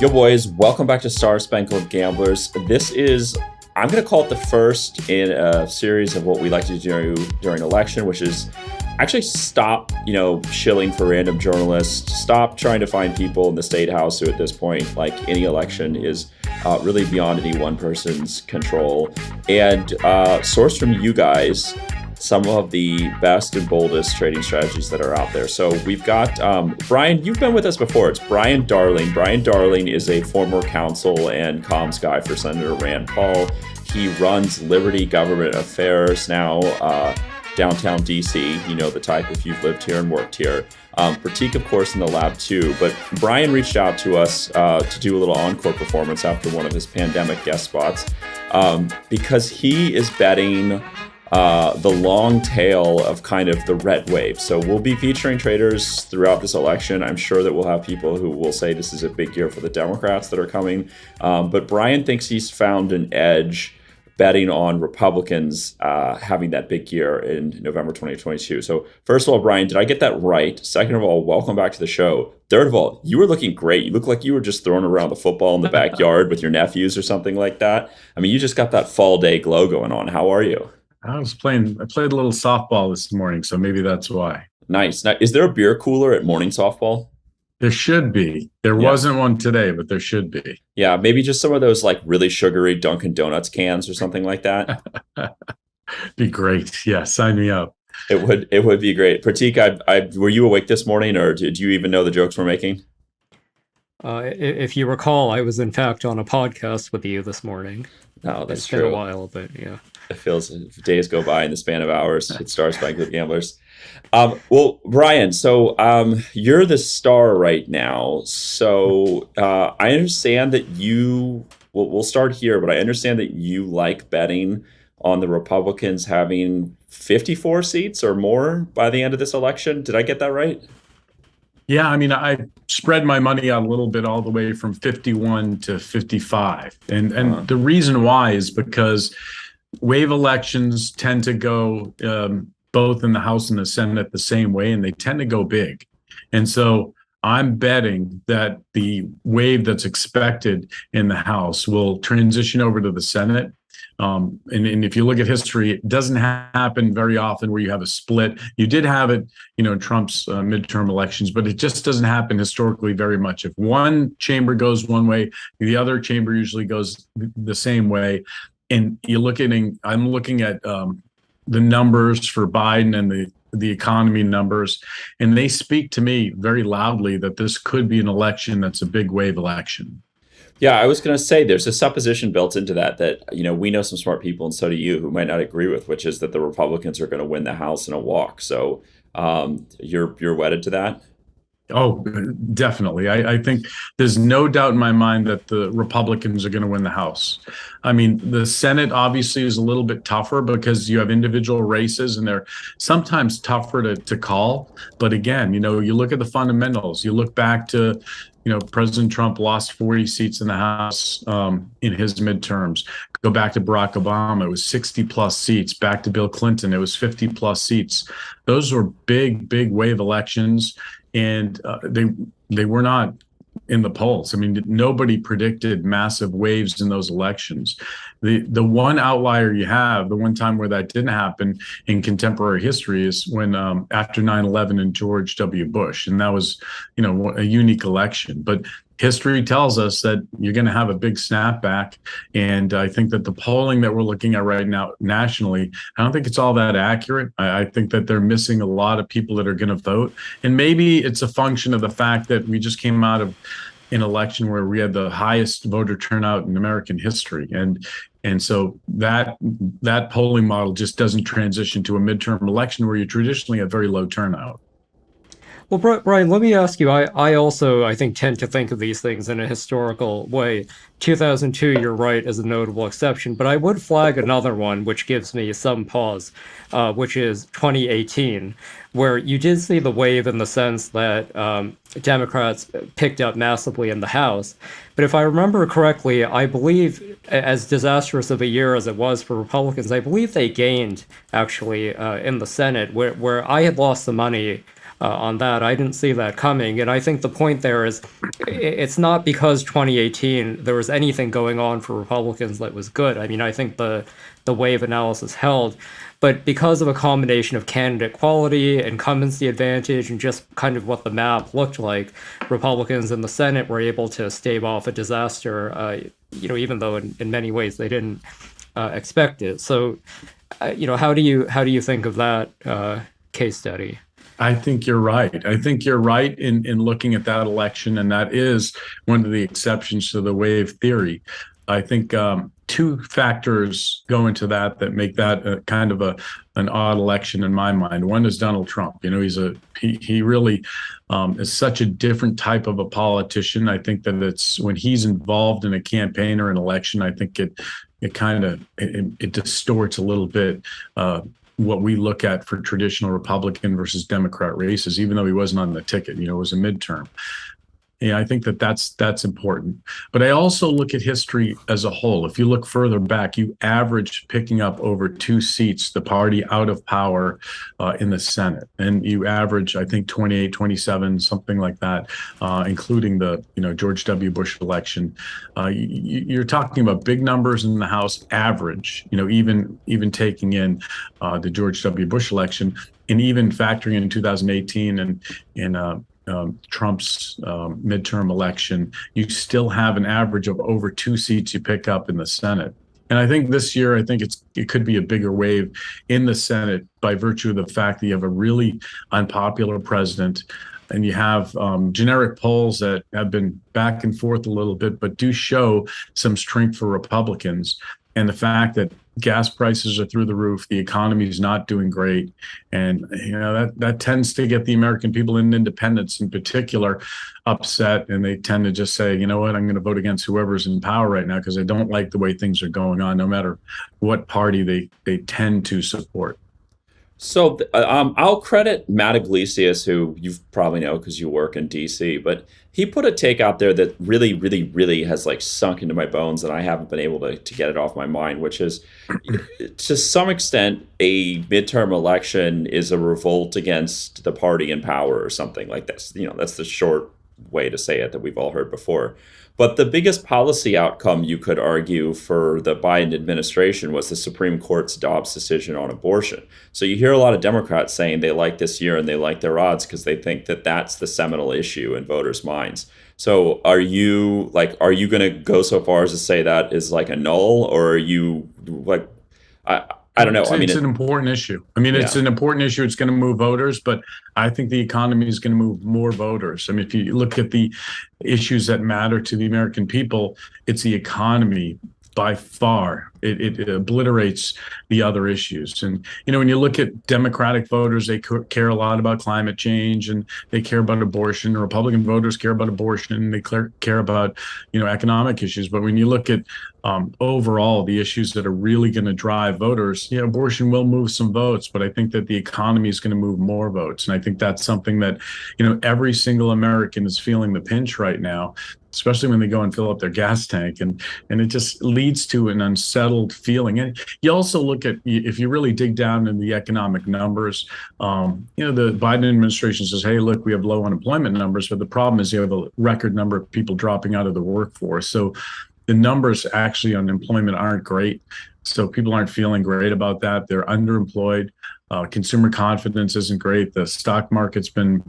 Yo, boys, welcome back to Star Spangled Gamblers. This is, I'm going to call it the first in a series of what we like to do during election, which is actually stop, shilling for random journalists, stop trying to find people in the state house who at this point, like any election, is really beyond any one person's control, and source from you guys some of the best and boldest trading strategies that are out there. So we've got Brian, you've been with us before. It's Brian Darling. Brian Darling is a former counsel and comms guy for Senator Rand Paul. He runs Liberty Government Affairs now, downtown DC, the type if you've lived here and worked here. Pratik, of course, in the lab too. But Brian reached out to us to do a little encore performance after one of his pandemic guest spots because he is betting the long tail of kind of the red wave. So we'll be featuring traders throughout this election. I'm sure that we'll have people who will say this is a big year for the Democrats that are coming. But Brian thinks he's found an edge betting on Republicans having that big year in November 2022. So first of all, Brian, did I get that right? Second of all, welcome back to the show. Third of all, you were looking great. You look like you were just throwing around the football in the backyard with your nephews or something like that. I mean, you just got that fall day glow going on. How are you? I played a little softball this morning, so maybe that's why. Nice. Now, is there a beer cooler at morning softball? There should be. There wasn't one today, but there should be. Yeah, maybe just some of those like really sugary Dunkin' Donuts cans or something like that. Be great. Yeah, sign me up. It would be great. Pratik, were you awake this morning, or did you even know the jokes we're making? If you recall, I was in fact on a podcast with you this morning. No, that's it's true. It's been a while, but yeah. It feels days go by in the span of hours. It stars by good gamblers. Well, Brian, so you're the star right now. So I understand that we'll start here, but I understand that you like betting on the Republicans having 54 seats or more by the end of this election. Did I get that right? Yeah, I mean, I spread my money out a little bit all the way from 51 to 55. And the reason why is because wave elections tend to go both in the House and the Senate the same way, and they tend to go big. And so I'm betting that the wave that's expected in the House will transition over to the Senate. And if you look at history, it doesn't happen very often where you have a split. You did have it, in Trump's midterm elections, but it just doesn't happen historically very much. If one chamber goes one way, the other chamber usually goes the same way. And I'm looking at the numbers for Biden and the economy numbers, and they speak to me very loudly that this could be an election that's a big wave election. Yeah, I was going to say there's a supposition built into that, we know some smart people, and so do you, who might not agree with, which is that the Republicans are going to win the House in a walk. So you're wedded to that? Oh, definitely. I think there's no doubt in my mind that the Republicans are going to win the House. I mean, the Senate obviously is a little bit tougher because you have individual races and they're sometimes tougher to call. But again, you look at the fundamentals. You look back to, President Trump lost 40 seats in the House in his midterms. Go back to Barack Obama, it was 60 plus seats. Back to Bill Clinton, it was 50 plus seats. Those were big, big wave elections. And they were not in the polls. I mean, nobody predicted massive waves in those elections. The one outlier you have, the one time where that didn't happen in contemporary history is when after 9/11 and George W. Bush, and that was a unique election. But history tells us that you're going to have a big snapback. And I think that the polling that we're looking at right now nationally, I don't think it's all that accurate. I think that they're missing a lot of people that are going to vote. And maybe it's a function of the fact that we just came out of an election where we had the highest voter turnout in American history. And so that polling model just doesn't transition to a midterm election where you traditionally have very low turnout. Well, Brian, let me ask you, I also, I think, tend to think of these things in a historical way. 2002, you're right, is a notable exception, but I would flag another one, which gives me some pause, which is 2018, where you did see the wave in the sense that Democrats picked up massively in the House. But if I remember correctly, I believe, as disastrous of a year as it was for Republicans, I believe they gained, actually, in the Senate, where I had lost the money on that. I didn't see that coming, and I think the point there is, it's not because 2018 there was anything going on for Republicans that was good. I mean, I think the wave analysis held, but because of a combination of candidate quality, incumbency advantage, and just kind of what the map looked like, Republicans in the Senate were able to stave off a disaster. Even though in many ways they didn't expect it. So, how do you think of that case study? I think you're right. I think you're right in looking at that election, and that is one of the exceptions to the wave theory. I think two factors go into that make that a kind of an odd election in my mind. One is Donald Trump. He really is such a different type of a politician. I think that it's when he's involved in a campaign or an election, I think it distorts a little bit what we look at for traditional Republican versus Democrat races, even though he wasn't on the ticket. It was a midterm. Yeah, I think that's important. But I also look at history as a whole. If you look further back, you average picking up over 2 seats, the party out of power in the Senate. And you average, I think, 28, 27, something like that, including the George W. Bush election. You're talking about big numbers in the House average, even taking in the George W. Bush election, and even factoring in 2018 and Trump's midterm election, you still have an average of over 2 seats you pick up in the Senate. And I think this year, it could be a bigger wave in the Senate by virtue of the fact that you have a really unpopular president, and you have generic polls that have been back and forth a little bit, but do show some strength for Republicans. And the fact that gas prices are through the roof, the economy is not doing great, and that tends to get the American people and independents in particular upset, and they tend to just say, you know what, I'm going to vote against whoever's in power right now because I don't like the way things are going on, no matter what party they tend to support. So I'll credit Matt Iglesias, who you probably know because you work in DC, but he put a take out there that really, really, really has sunk into my bones, and I haven't been able to get it off my mind, which is, to some extent, a midterm election is a revolt against the party in power or something like this. That's the short way to say it that we've all heard before. But the biggest policy outcome, you could argue, for the Biden administration was the Supreme Court's Dobbs decision on abortion. So you hear a lot of Democrats saying they like this year and they like their odds because they think that that's the seminal issue in voters' minds. So are you going to go so far as to say that is a null, or are you I don't know. It's an important issue. It's an important issue. It's going to move voters, but I think the economy is going to move more voters. If you look at the issues that matter to the American people, it's the economy by far. It obliterates the other issues. And, when you look at Democratic voters, they care a lot about climate change and they care about abortion. Republican voters care about abortion and they care about, economic issues. But when you look at overall the issues that are really going to drive voters, abortion will move some votes, but I think that the economy is going to move more votes. And I think that's something that, every single American is feeling the pinch right now, especially when they go and fill up their gas tank. And it just leads to an unsettled feeling. And you also look at, if you really dig down in the economic numbers, the Biden administration says, hey, look, we have low unemployment numbers, but the problem is you have a record number of people dropping out of the workforce. So the numbers actually on employment aren't great. So people aren't feeling great about that. They're underemployed. Consumer confidence isn't great. The stock market's been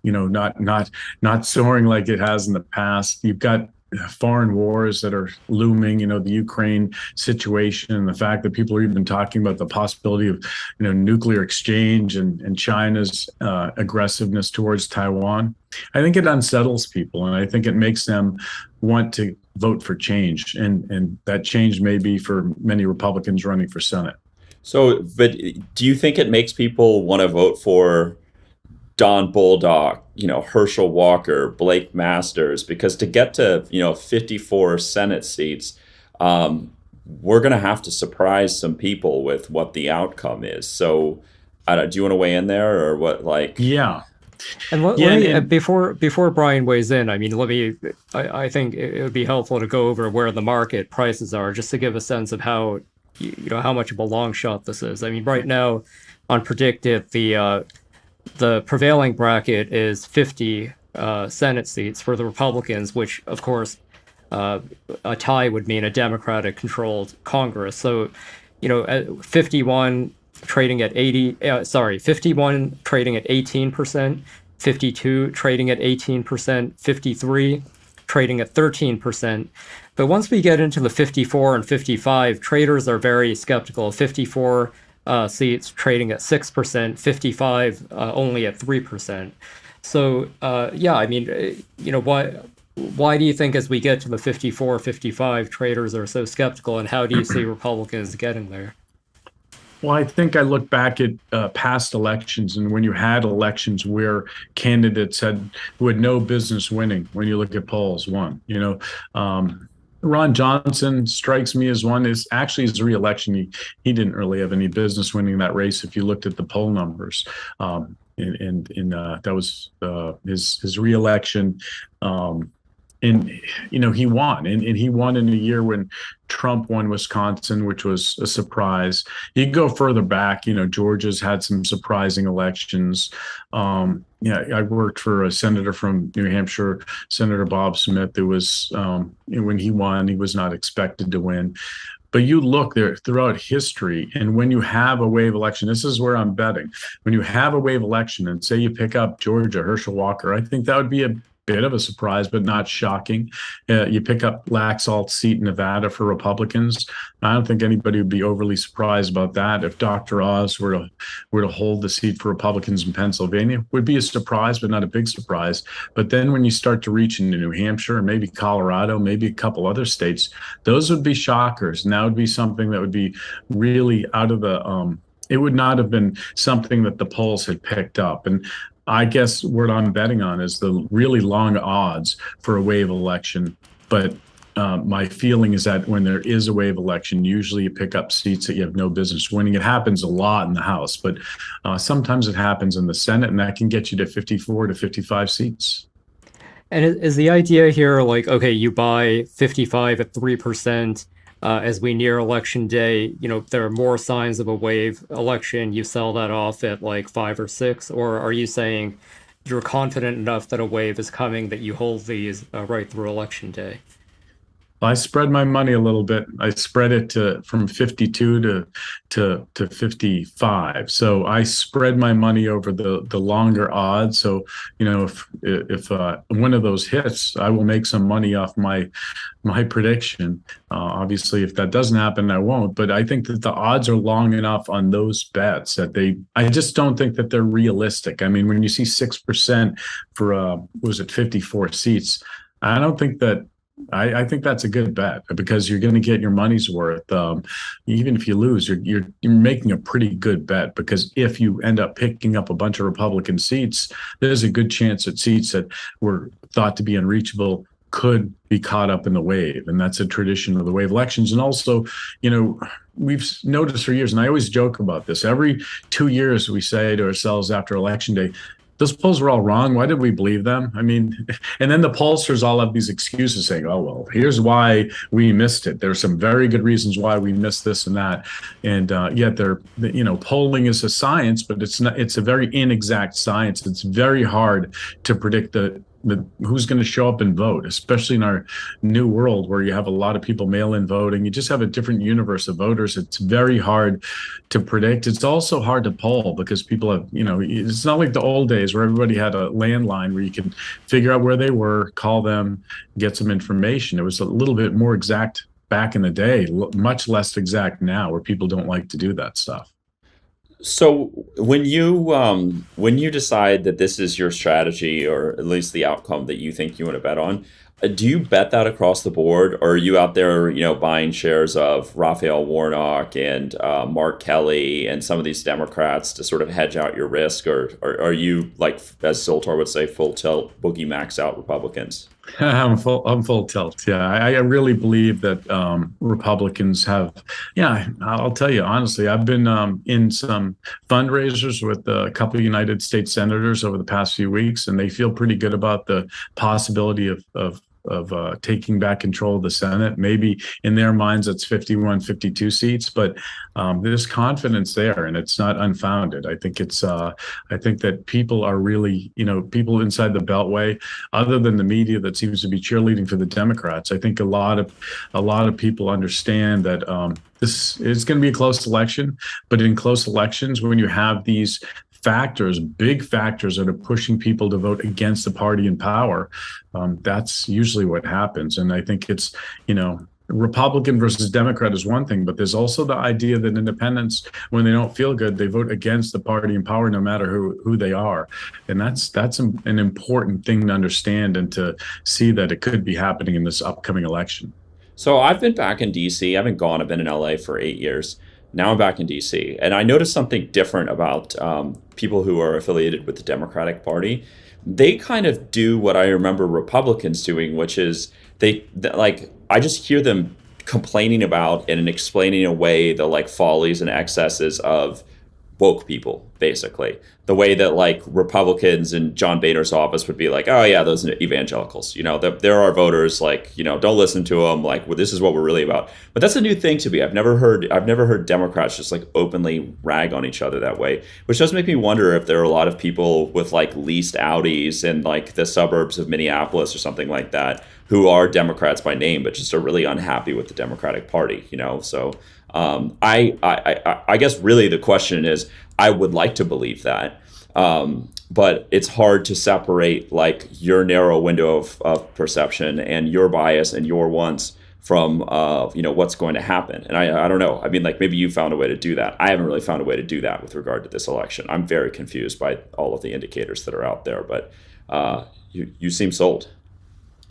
not soaring like it has in the past. You've got foreign wars that are looming, the Ukraine situation, and the fact that people are even talking about the possibility of, nuclear exchange and China's aggressiveness towards Taiwan. I think it unsettles people, and I think it makes them want to vote for change. And that change may be for many Republicans running for Senate. So, but do you think it makes people want to vote for Don Bulldog, Herschel Walker, Blake Masters, because to get to, 54 Senate seats, we're going to have to surprise some people with what the outcome is. So do you want to weigh in there or what, Yeah. And let me, before Brian weighs in, I think it would be helpful to go over where the market prices are, just to give a sense of how, how much of a long shot this is. Right now on PredictIt, the prevailing bracket is 50 Senate seats for the Republicans, which, of course, a tie would mean a Democratic-controlled Congress. So, 51 trading at 51 trading at 18%, 52 trading at 18%, 53 trading at 13%. But once we get into the 54 and 55, traders are very skeptical. 54 seats trading at 6%, 55 only at 3%. So, why do you think as we get to the 54, 55, traders are so skeptical, and how do you see Republicans getting there? Well, I think I look back at past elections, and when you had elections where candidates who had no business winning, when you look at polls, won. Ron Johnson strikes me as one. Is actually his reelection. He didn't really have any business winning that race if you looked at the poll numbers. That was his reelection. He won, and he won in a year when Trump won Wisconsin, which was a surprise. You can go further back. Georgia's had some surprising elections. I worked for a senator from New Hampshire, Senator Bob Smith. It was when he won, he was not expected to win. But you look there throughout history, and when you have a wave election, this is where I'm betting. When you have a wave election, and say you pick up Georgia, Herschel Walker, I think that would be a bit of a surprise, but not shocking. You pick up Laxalt's seat in Nevada for Republicans. I don't think anybody would be overly surprised about that. If Dr. Oz were to hold the seat for Republicans in Pennsylvania, would be a surprise, but not a big surprise. But then when you start to reach into New Hampshire, maybe Colorado, maybe a couple other states, those would be shockers. And that would be something that would be really out of the it would not have been something that the polls had picked up. And I guess what I'm betting on is the really long odds for a wave election. But my feeling is that when there is a wave election, usually you pick up seats that you have no business winning. It happens a lot in the House, but sometimes it happens in the Senate, and that can get you to 54 to 55 seats. And is the idea here like, okay, you buy 55 at 3%, as we near election day, there are more signs of a wave election, you sell that off at like 5 or 6, or are you saying you're confident enough that a wave is coming that you hold these right through election day? I spread my money a little bit. I spread it from 52 to 55. So I spread my money over the longer odds. So if one of those hits, I will make some money off my prediction. Obviously, if that doesn't happen, I won't. But I think that the odds are long enough on those bets that I just don't think that they're realistic. I mean, when you see 6% for 54 seats, I don't think that. I think that's a good bet because you're going to get your money's worth. Even if you lose, you're making a pretty good bet, because if you end up picking up a bunch of Republican seats, there's a good chance that seats that were thought to be unreachable could be caught up in the wave. And that's a tradition of the wave elections. And also, we've noticed for years, and I always joke about this, every 2 years we say to ourselves after election day, those polls were all wrong. Why did we believe them? I mean, and then the pollsters all have these excuses saying, oh, well, here's why we missed it. There's some very good reasons why we missed this and that. And yet polling is a science, but it's a very inexact science. It's very hard to predict who's going to show up and vote, especially in our new world where you have a lot of people mail-in voting. You just have a different universe of voters. It's very hard to predict. It's also hard to poll because people have, it's not like the old days where everybody had a landline where you could figure out where they were, call them, get some information. It was a little bit more exact back in the day, much less exact now, where people don't like to do that stuff. So when you decide that this is your strategy, or at least the outcome that you think you want to bet on, do you bet that across the board, or are you out there, buying shares of Raphael Warnock and Mark Kelly and some of these Democrats to sort of hedge out your risk, or are you, like as Zoltar would say, full tilt boogie max out Republicans? I'm full tilt. Yeah, I really believe that Republicans have. Yeah, I'll tell you honestly, I've been in some fundraisers with a couple of United States senators over the past few weeks, and they feel pretty good about the possibility of taking back control of the Senate. Maybe in their minds it's 51, 52 seats, but there's confidence there, and it's not unfounded. I think that people are really, people inside the Beltway, other than the media that seems to be cheerleading for the Democrats. I think a lot of people understand that this is going to be a close election, but in close elections, when you have these factors, big factors that are pushing people to vote against the party in power, that's usually what happens. And I think it's, Republican versus Democrat is one thing, but there's also the idea that independents, when they don't feel good, they vote against the party in power, no matter who they are. And that's an important thing to understand and to see that it could be happening in this upcoming election. So I've been back in DC. I've been in LA for 8 years. Now I'm back in DC, and I noticed something different about people who are affiliated with the Democratic Party. They kind of do what I remember Republicans doing, which is I just hear them complaining about and explaining away the follies and excesses of woke people, basically. The way that Republicans in John Boehner's office would be like, oh yeah, those evangelicals, there are voters, don't listen to them. This is what we're really about. But that's a new thing to me. I've never heard Democrats just openly rag on each other that way, which does make me wonder if there are a lot of people with leased Audis in the suburbs of Minneapolis or something like that who are Democrats by name, but just are really unhappy with the Democratic Party, So I guess really the question is, I would like to believe that, but it's hard to separate your narrow window of perception and your bias and your wants from what's going to happen. And I don't know. I mean, maybe you found a way to do that. I haven't really found a way to do that with regard to this election. I'm very confused by all of the indicators that are out there, but you seem sold.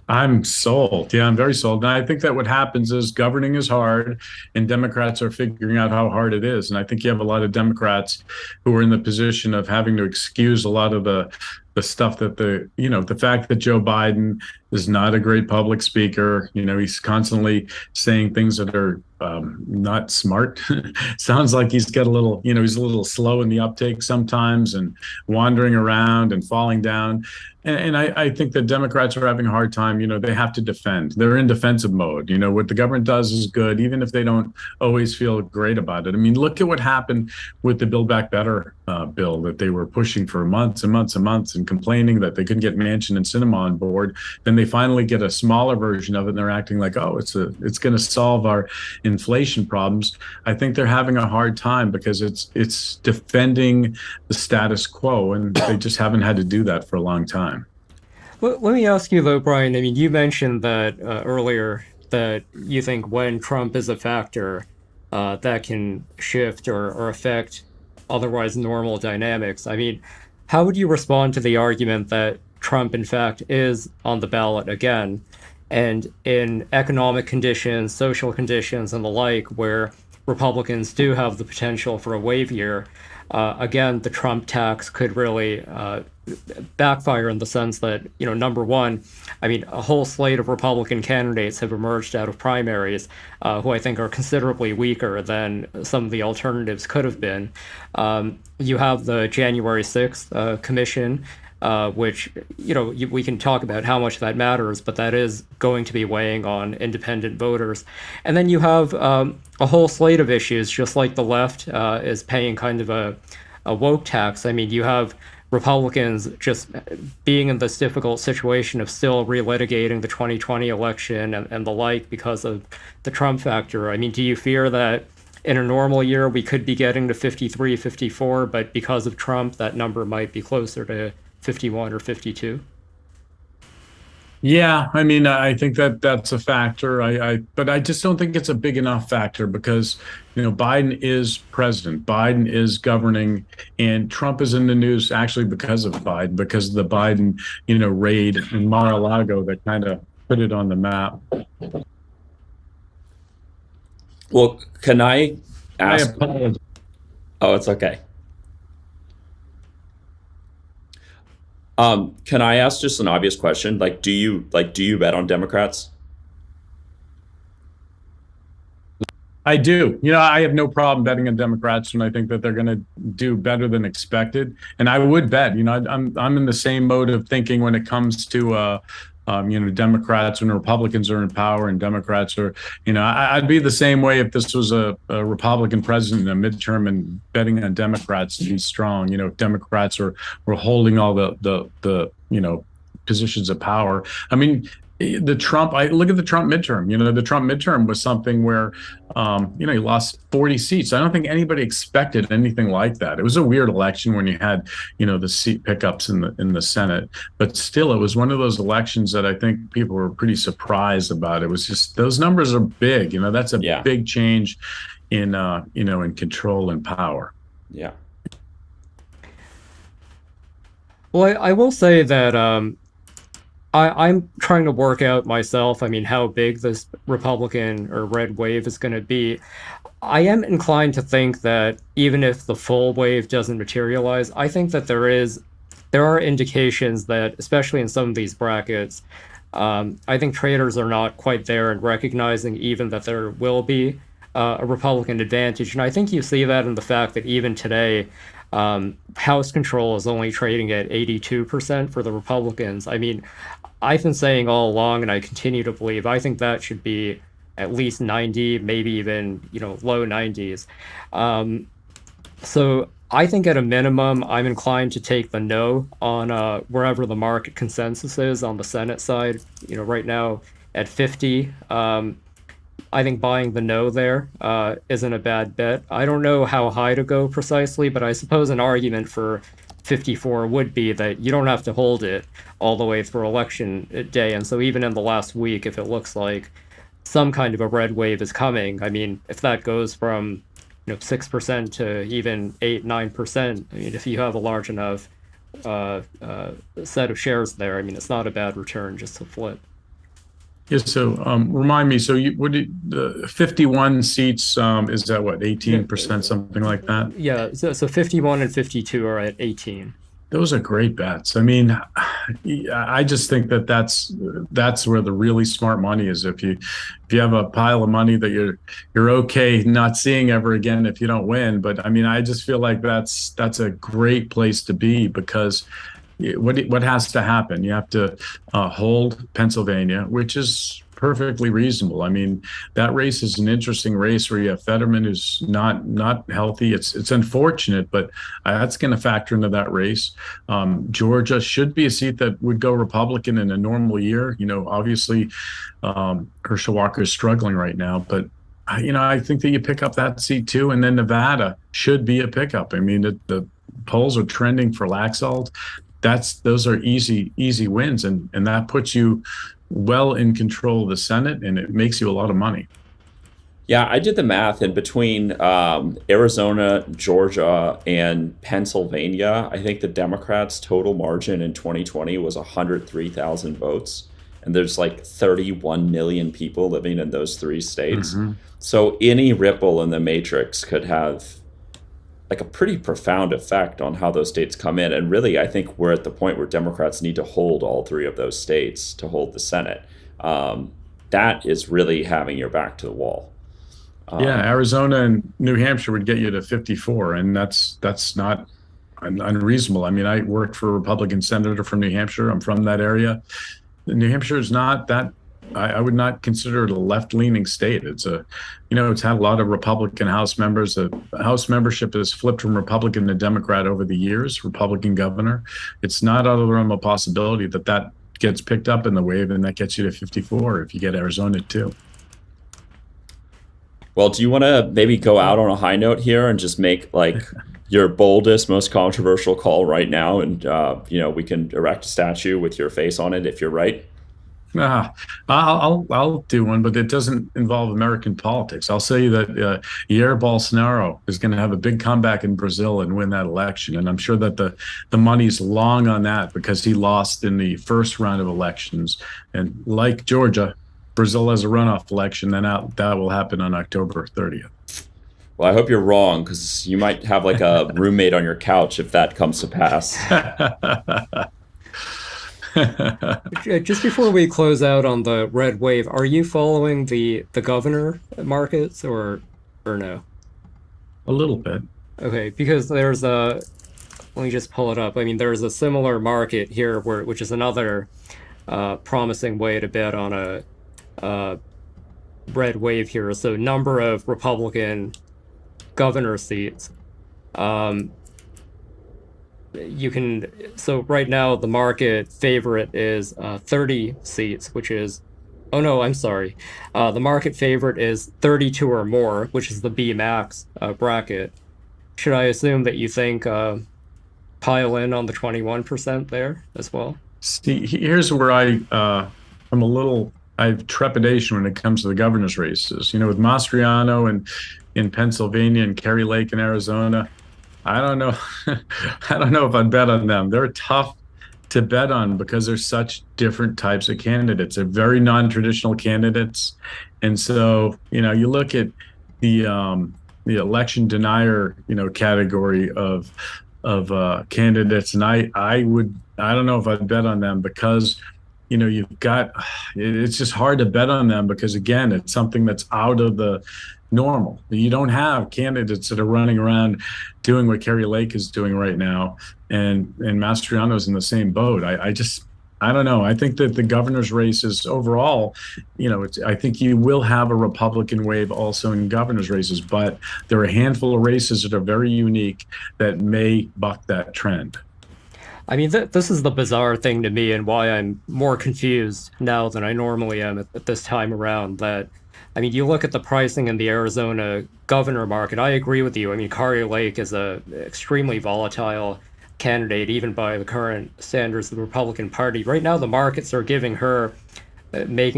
I'm sold. Yeah, I'm very sold. And I think that what happens is governing is hard, and Democrats are figuring out how hard it is. And I think you have a lot of Democrats who are in the position of having to excuse a lot of the stuff that the fact that Joe Biden is not a great public speaker. He's constantly saying things that are not smart. Sounds like he's got a little, he's a little slow in the uptake sometimes and wandering around and falling down. And I think that Democrats are having a hard time. They have to defend. They're in defensive mode. What the government does is good, even if they don't always feel great about it. I mean, look at what happened with the Build Back Better bill that they were pushing for months and months and months and complaining that they couldn't get Manchin and Sinema on board. Then they finally get a smaller version of it, and they're acting like, oh, it's going to solve our inflation problems. I think they're having a hard time because it's defending the status quo, and they just haven't had to do that for a long time. Let me ask you though, Brian. I mean, you mentioned that earlier that you think when Trump is a factor, that can shift or affect otherwise normal dynamics. I mean, how would you respond to the argument that Trump, in fact, is on the ballot again, and in economic conditions, social conditions, and the like, where Republicans do have the potential for a wave year, again, the Trump tax could really backfire in the sense that, number one, I mean, a whole slate of Republican candidates have emerged out of primaries who I think are considerably weaker than some of the alternatives could have been. You have the January 6th commission, which, we can talk about how much that matters, but that is going to be weighing on independent voters. And then you have a whole slate of issues, just like the left is paying kind of a woke tax. I mean, you have Republicans just being in this difficult situation of still relitigating the 2020 election and the like because of the Trump factor. I mean, do you fear that in a normal year we could be getting to 53, 54, but because of Trump, that number might be closer to 51 or 52? Yeah, I mean, I think that that's a factor. But I just don't think it's a big enough factor because, Biden is president, Biden is governing, and Trump is in the news actually because of Biden, because of the Biden, raid in Mar-a-Lago that kind of put it on the map. Well, can I ask? I apologize. Oh, it's okay. Can I ask just an obvious question? Do you bet on Democrats? I do. I have no problem betting on Democrats, and I think that they're going to do better than expected. And I would bet. I'm in the same mode of thinking when it comes to Democrats when Republicans are in power and Democrats are, I'd be the same way if this was a Republican president in a midterm and betting on Democrats to be strong. If Democrats were holding all the positions of power. I mean, I look at the Trump midterm. The Trump midterm was something where, he lost 40 seats. I don't think anybody expected anything like that. It was a weird election when you had, the seat pickups in the Senate, but still, it was one of those elections that I think people were pretty surprised about. It was just those numbers are big. That's a big change in in control and power. Yeah. Well, I will say that I'm trying to work out myself, how big this Republican or red wave is going to be. I am inclined to think that even if the full wave doesn't materialize, I think that there are indications that, especially in some of these brackets, I think traders are not quite there and recognizing even that there will be a Republican advantage. And I think you see that in the fact that even today, House control is only trading at 82% for the Republicans. I've been saying all along, and I continue to believe, I think that should be at least 90, maybe even, low 90s. So I think at a minimum, I'm inclined to take the no on wherever the market consensus is on the Senate side. Right now at 50, I think buying the no there isn't a bad bet. I don't know how high to go precisely, but I suppose an argument for 54 would be that you don't have to hold it all the way through election day. And so even in the last week, if it looks like some kind of a red wave is coming, if that goes from 6% to even 8-9%, if you have a large enough set of shares there, it's not a bad return just to flip. Yes. So remind me. So the 51 seats? Is that what 18%, something like that? Yeah. So 51 and 52 are at 18. Those are great bets. I just think that's where the really smart money is. If you have a pile of money that you're okay not seeing ever again if you don't win. But I just feel like that's a great place to be, because what has to happen? You have to hold Pennsylvania, which is perfectly reasonable. That race is an interesting race where you have Fetterman, who's not healthy. It's unfortunate, but that's going to factor into that race. Georgia should be a seat that would go Republican in a normal year. Obviously, Herschel Walker is struggling right now, but I think that you pick up that seat too. And then Nevada should be a pickup. The polls are trending for Laxalt. Those are easy wins, and that puts you well in control of the Senate, and it makes you a lot of money. Yeah, I did the math, and between Arizona, Georgia, and Pennsylvania, I think the Democrats' total margin in 2020 was 103,000 votes, and there's like 31 million people living in those three states. Mm-hmm. So any ripple in the matrix could have like a pretty profound effect on how those states come in. And really, I think we're at the point where Democrats need to hold all three of those states to hold the Senate. That is really having your back to the wall. Arizona and New Hampshire would get you to 54, and that's not unreasonable. I worked for a Republican senator from New Hampshire. I'm from that area. New Hampshire is not that. I would not consider it a left-leaning state. It's it's had a lot of Republican House members. The House membership has flipped from Republican to Democrat over the years, Republican governor. It's not out of the realm of possibility that gets picked up in the wave, and that gets you to 54 if you get Arizona too. Well, do you want to maybe go out on a high note here and just make like your boldest, most controversial call right now? And, we can erect a statue with your face on it if you're right. I'll do one, but it doesn't involve American politics. I'll say that Jair Bolsonaro is going to have a big comeback in Brazil and win that election, and I'm sure that the money's long on that because he lost in the first round of elections. And like Georgia, Brazil has a runoff election, then that will happen on October 30th. Well, I hope you're wrong, because you might have like a roommate on your couch if that comes to pass. Just before we close out on the red wave, are you following the governor markets or no? A little bit. Okay, because there's let me just pull it up. There's a similar market here which is another promising way to bet on a red wave here. So number of Republican governor seats. So right now the market favorite is 30 seats, which is, oh no, I'm sorry. The market favorite is 32 or more, which is the B max bracket. Should I assume that you think pile in on the 21% there as well? See, here's where I'm I have trepidation when it comes to the governor's races. With Mastriano and in Pennsylvania and Kerry Lake in Arizona, I don't know. I don't know if I'd bet on them. They're tough to bet on because they're such different types of candidates. They're very non-traditional candidates, and so you look at the election denier category of candidates, and I don't know if I'd bet on them because it's just hard to bet on them because again, it's something that's out of the normal. You don't have candidates that are running around doing what Kerry Lake is doing right now, and Mastriano's in the same boat. I don't know. I think that the governor's races overall, I think you will have a Republican wave also in governor's races, but there are a handful of races that are very unique that may buck that trend. I mean, this is the bizarre thing to me and why I'm more confused now than I normally am at this time around. You look at the pricing in the Arizona governor market, I agree with you. I mean, Kari Lake is a extremely volatile candidate, even by the current standards of the Republican Party. Right now, the markets are giving her,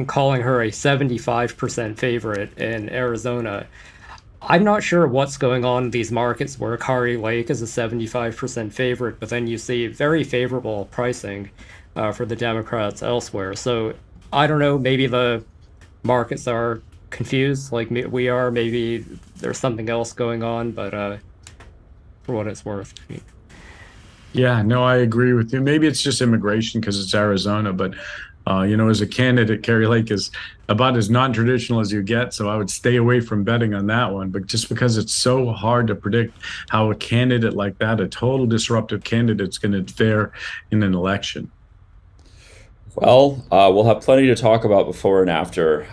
calling her a 75% favorite in Arizona. I'm not sure what's going on in these markets where Kari Lake is a 75% favorite, but then you see very favorable pricing for the Democrats elsewhere. So I don't know, maybe the markets are confused like we are. Maybe there's something else going on, but for what it's worth. Yeah, no, I agree with you. Maybe it's just immigration because it's Arizona, but as a candidate, Kerry Lake is about as non-traditional as you get, so I would stay away from betting on that one. But just because it's so hard to predict how a candidate like that, a total disruptive candidate, is going to fare in an election. Well, we'll have plenty to talk about before and after.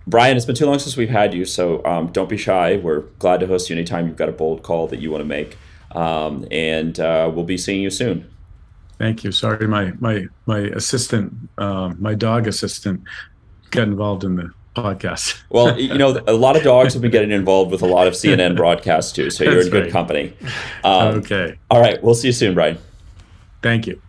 Brian, it's been too long since we've had you, so don't be shy. We're glad to host you anytime you've got a bold call that you want to make. And we'll be seeing you soon. Thank you. Sorry, my assistant, my dog assistant, got involved in the podcast. Well, a lot of dogs have been getting involved with a lot of CNN broadcasts too, so you're in good company. Okay. All right. We'll see you soon, Brian. Thank you.